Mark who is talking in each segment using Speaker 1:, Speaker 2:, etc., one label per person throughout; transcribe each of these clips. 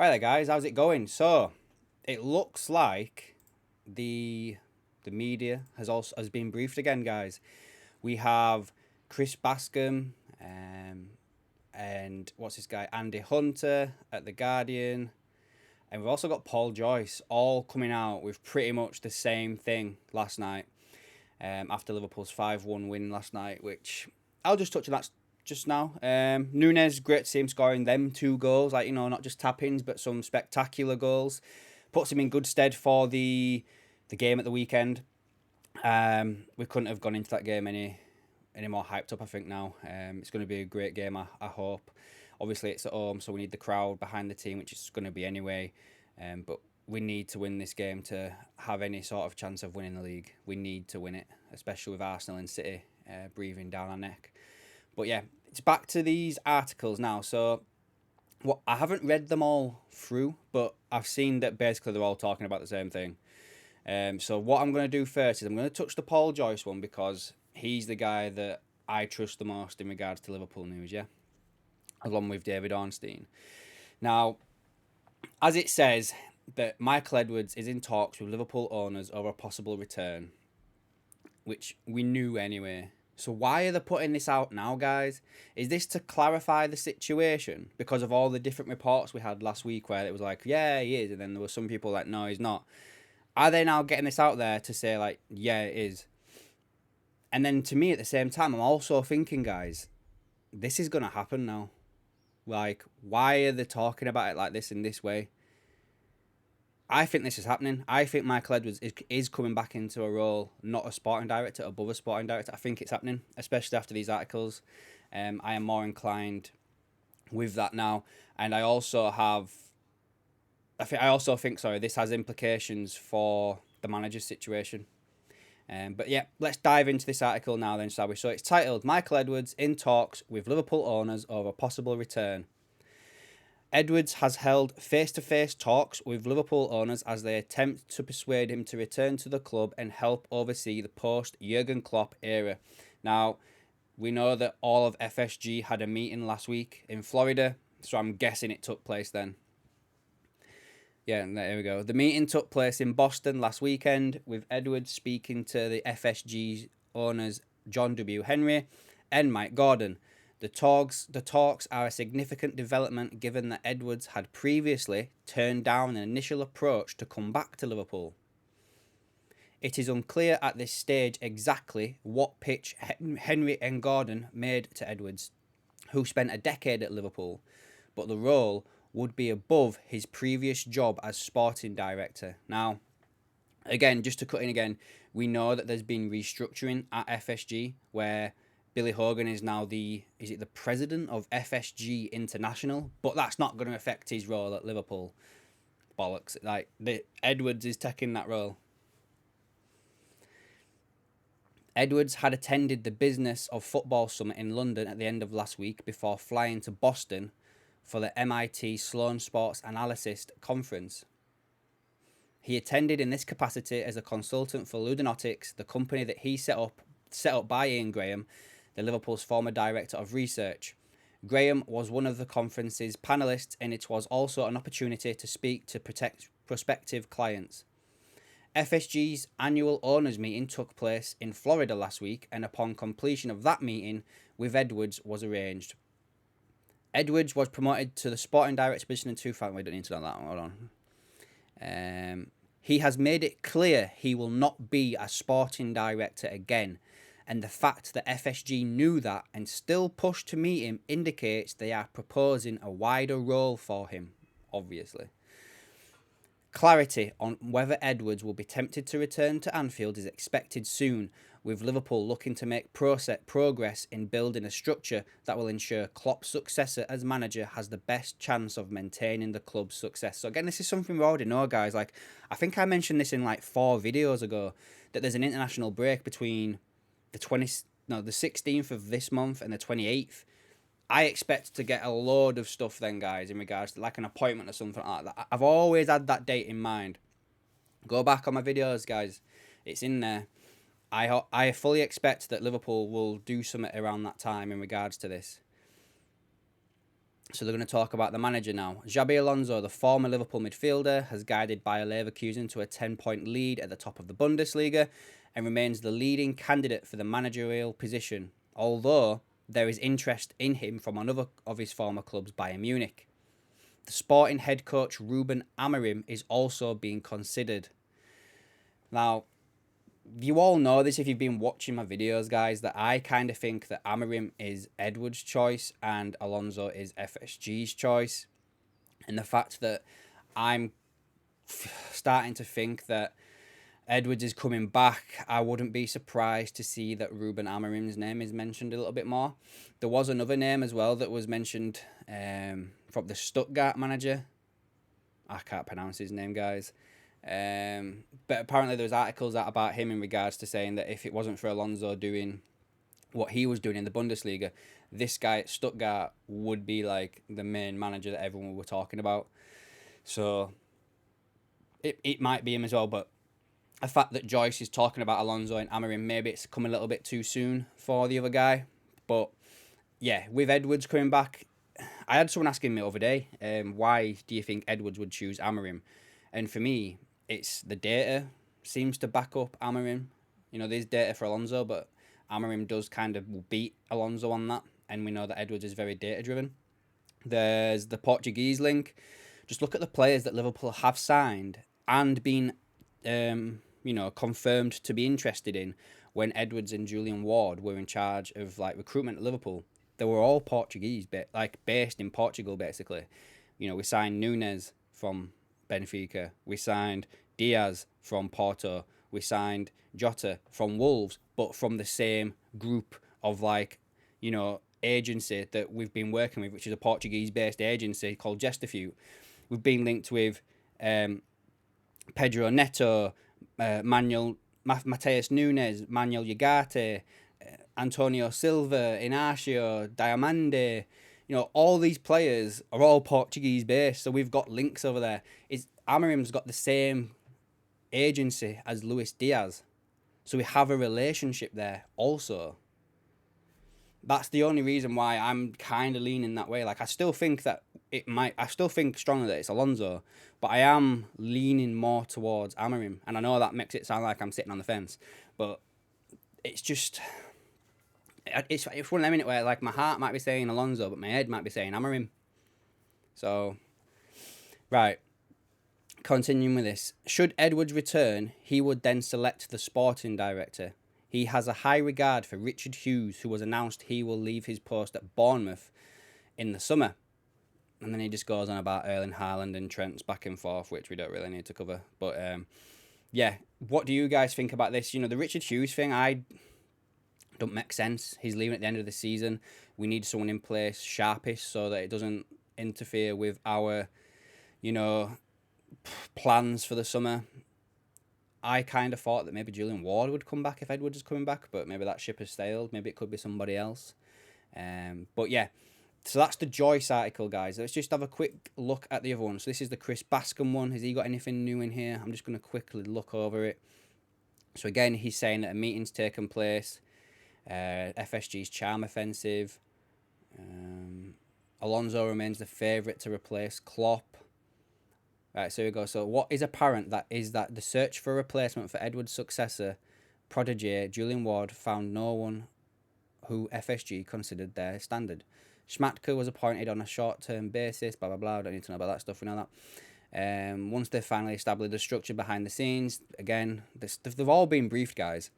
Speaker 1: All right, there, guys. How's it going? So, it looks like the media has been briefed again, guys. We have Chris Bascom, and what's this guy, Andy Hunter at the Guardian, and we've also got Paul Joyce, all coming out with pretty much the same thing last night. After Liverpool's 5-1 win last night, which I'll just touch on that just now. Nunes, great to see him scoring them two goals, like, not just tap-ins, but some spectacular goals. Puts him in good stead for the game at the weekend. We couldn't have gone into that game any more hyped up, I think, now. It's going to be a great game, I hope. Obviously, it's at home, so we need the crowd behind the team, which is going to be anyway. But we need to win this game to have any sort of chance of winning the league. We need to win it, especially with Arsenal and City breathing down our neck. But yeah, it's back to these articles now. So I haven't read them all through, but I've seen that basically they're all talking about the same thing. So what I'm going to do first is I'm going to touch the Paul Joyce one because he's the guy that I trust the most in regards to Liverpool news, yeah? Along with David Ornstein. Now, as it says, that Michael Edwards is in talks with Liverpool owners over a possible return, which we knew anyway. So why are they putting this out now, guys? Is this to clarify the situation? Because of all the different reports we had last week where it was like, yeah, he is, and then there were some people like, no, he's not. Are they now getting this out there to say, like, yeah, it is? And then to me, at the same time, I'm also thinking, guys, this is going to happen now. Like, why are they talking about it like this in this way? I think this is happening. I think Michael Edwards is coming back into a role, not a sporting director, above a sporting director. I think it's happening, especially after these articles. I am more inclined with that now. And I also think, sorry, this has implications for the manager's situation. But yeah, let's dive into this article now then, shall we? So it's titled, Michael Edwards in talks with Liverpool owners over possible return. Edwards has held face-to-face talks with Liverpool owners as they attempt to persuade him to return to the club and help oversee the post-Jurgen Klopp era. Now, we know that all of FSG had a meeting last week in Florida, so I'm guessing it took place then. Yeah, there we go. The meeting took place in Boston last weekend, with Edwards speaking to the FSG owners John W. Henry and Mike Gordon. The talks are a significant development given that Edwards had previously turned down an initial approach to come back to Liverpool. It is unclear at this stage exactly what pitch Henry and Gordon made to Edwards, who spent a decade at Liverpool, but the role would be above his previous job as sporting director. Now, again, just to cut in again, we know that there's been restructuring at FSG where Billy Hogan is now the president of FSG International, but that's not going to affect his role at Liverpool. Bollocks. Like, Edwards is taking that role. Edwards had attended the Business of Football Summit in London at the end of last week before flying to Boston for the MIT Sloan Sports Analyst Conference. He attended in this capacity as a consultant for Ludonatics, the company that he set up by Ian Graham, the Liverpool's former director of research. Graham was one of the conference's panelists, and it was also an opportunity to speak to prospective clients. FSG's annual owners meeting took place in Florida last week, and upon completion of that meeting with Edwards was arranged. Edwards was promoted to the sporting director position in 2000. We don't need to know that one. Hold on. He has made it clear he will not be a sporting director again, and the fact that FSG knew that and still pushed to meet him indicates they are proposing a wider role for him, obviously. Clarity on whether Edwards will be tempted to return to Anfield is expected soon, with Liverpool looking to make progress in building a structure that will ensure Klopp's successor as manager has the best chance of maintaining the club's success. So again, this is something we already know, guys. Like, I think I mentioned this in like 4 videos ago, that there's an international break between the 16th of this month and the 28th. I expect to get a load of stuff then, guys, in regards to like an appointment or something like that. I've always had that date in mind. Go back on my videos, guys. It's in there. I fully expect that Liverpool will do something around that time in regards to this. So they're going to talk about the manager now. Xabi Alonso, the former Liverpool midfielder, has guided Bayer Leverkusen to a 10-point lead at the top of the Bundesliga and remains the leading candidate for the managerial position, although there is interest in him from another of his former clubs, Bayern Munich. The Sporting head coach Ruben Amorim is also being considered. Now, you all know this if you've been watching my videos, guys, that I kind of think that Amorim is Edwards' choice and Alonso is FSG's choice. And the fact that I'm starting to think that Edwards is coming back, I wouldn't be surprised to see that Ruben Amorim's name is mentioned a little bit more. There was another name as well that was mentioned from the Stuttgart manager. I can't pronounce his name, guys. But apparently there was articles out about him in regards to saying that if it wasn't for Alonso doing what he was doing in the Bundesliga, this guy at Stuttgart would be like the main manager that everyone were talking about. So it might be him as well, but the fact that Joyce is talking about Alonso and Amorim, maybe it's come a little bit too soon for the other guy. But yeah, with Edwards coming back, I had someone asking me the other day, why do you think Edwards would choose Amorim? And for me, it's the data seems to back up Amorim. You know, there's data for Alonso, but Amorim does kind of beat Alonso on that. And we know that Edwards is very data-driven. There's the Portuguese link. Just look at the players that Liverpool have signed and been, confirmed to be interested in when Edwards and Julian Ward were in charge of like recruitment at Liverpool. They were all Portuguese, based in Portugal, basically. You know, we signed Nunes from Benfica. We signed Diaz from Porto. We signed Jota from Wolves, but from the same group of agency that we've been working with, which is a Portuguese-based agency called Gestifute. We've been linked with Pedro Neto, Mateus Nunes, Manuel Ugarte, Antonio Silva, Inacio, Diamande. You know, all these players are all Portuguese based, so we've got links over there. Amorim's got the same agency as Luis Diaz, so we have a relationship there also. That's the only reason why I'm kind of leaning that way. Like, I still think strongly that it's Alonso, but I am leaning more towards Amorim. And I know that makes it sound like I'm sitting on the fence, but it's just, it's one of them, where like my heart might be saying Alonso, but my head might be saying Amorim. So, right. Continuing with this. Should Edwards return, he would then select the sporting director. He has a high regard for Richard Hughes, who was announced he will leave his post at Bournemouth in the summer. And then he just goes on about Erling Haaland and Trent's back and forth, which we don't really need to cover. But yeah, what do you guys think about this? You know, the Richard Hughes thing, I don't make sense. He's leaving at the end of the season. We need someone in place sharpish so that it doesn't interfere with our, plans for the summer. I kind of thought that maybe Julian Ward would come back if Edwards is coming back, but maybe that ship has sailed. Maybe it could be somebody else. But yeah, so that's the Joyce article, guys. Let's just have a quick look at the other one. So this is the Chris Bascom one. Has he got anything new in here? I'm just going to quickly look over it. So again, he's saying that a meeting's taken place. FSG's charm offensive. Alonso remains the favourite to replace Klopp. Right, so here we go. So what is apparent is that the search for a replacement for Edwards' successor, protege Julian Ward, found no one who FSG considered their standard. Schmatke was appointed on a short-term basis, blah, blah, blah. I don't need to know about that stuff, we know that. Once they finally established the structure behind the scenes, again, they've all been briefed, guys.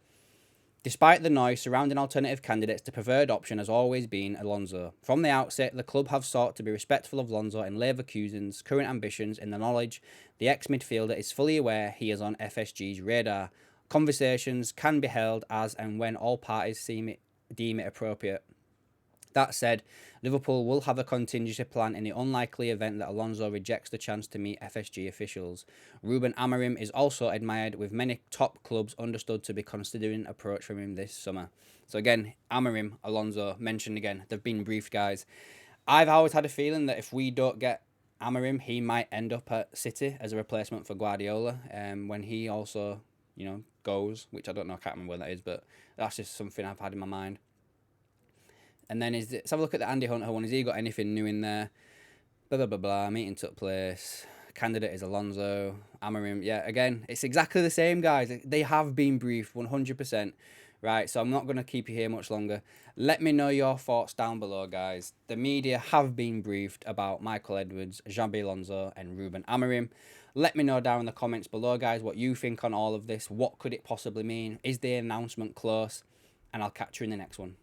Speaker 1: Despite the noise surrounding alternative candidates, the preferred option has always been Alonso. From the outset, the club have sought to be respectful of Alonso and Leverkusen's current ambitions in the knowledge the ex-midfielder is fully aware he is on FSG's radar. Conversations can be held as and when all parties deem it appropriate. That said, Liverpool will have a contingency plan in the unlikely event that Alonso rejects the chance to meet FSG officials. Ruben Amorim is also admired, with many top clubs understood to be considering approach from him this summer. So again, Amorim, Alonso, mentioned again. They've been briefed, guys. I've always had a feeling that if we don't get Amorim, he might end up at City as a replacement for Guardiola when he also, goes, which I don't know, I can't remember when that is, but that's just something I've had in my mind. And then let's have a look at the Andy Hunter one. Has he got anything new in there? Blah, blah, blah, blah. Meeting took place. Candidate is Alonso. Amarim. Yeah, again, it's exactly the same, guys. They have been briefed 100%. Right, so I'm not going to keep you here much longer. Let me know your thoughts down below, guys. The media have been briefed about Michael Edwards, Xabi Alonso, and Ruben Amorim. Let me know down in the comments below, guys, what you think on all of this. What could it possibly mean? Is the announcement close? And I'll catch you in the next one.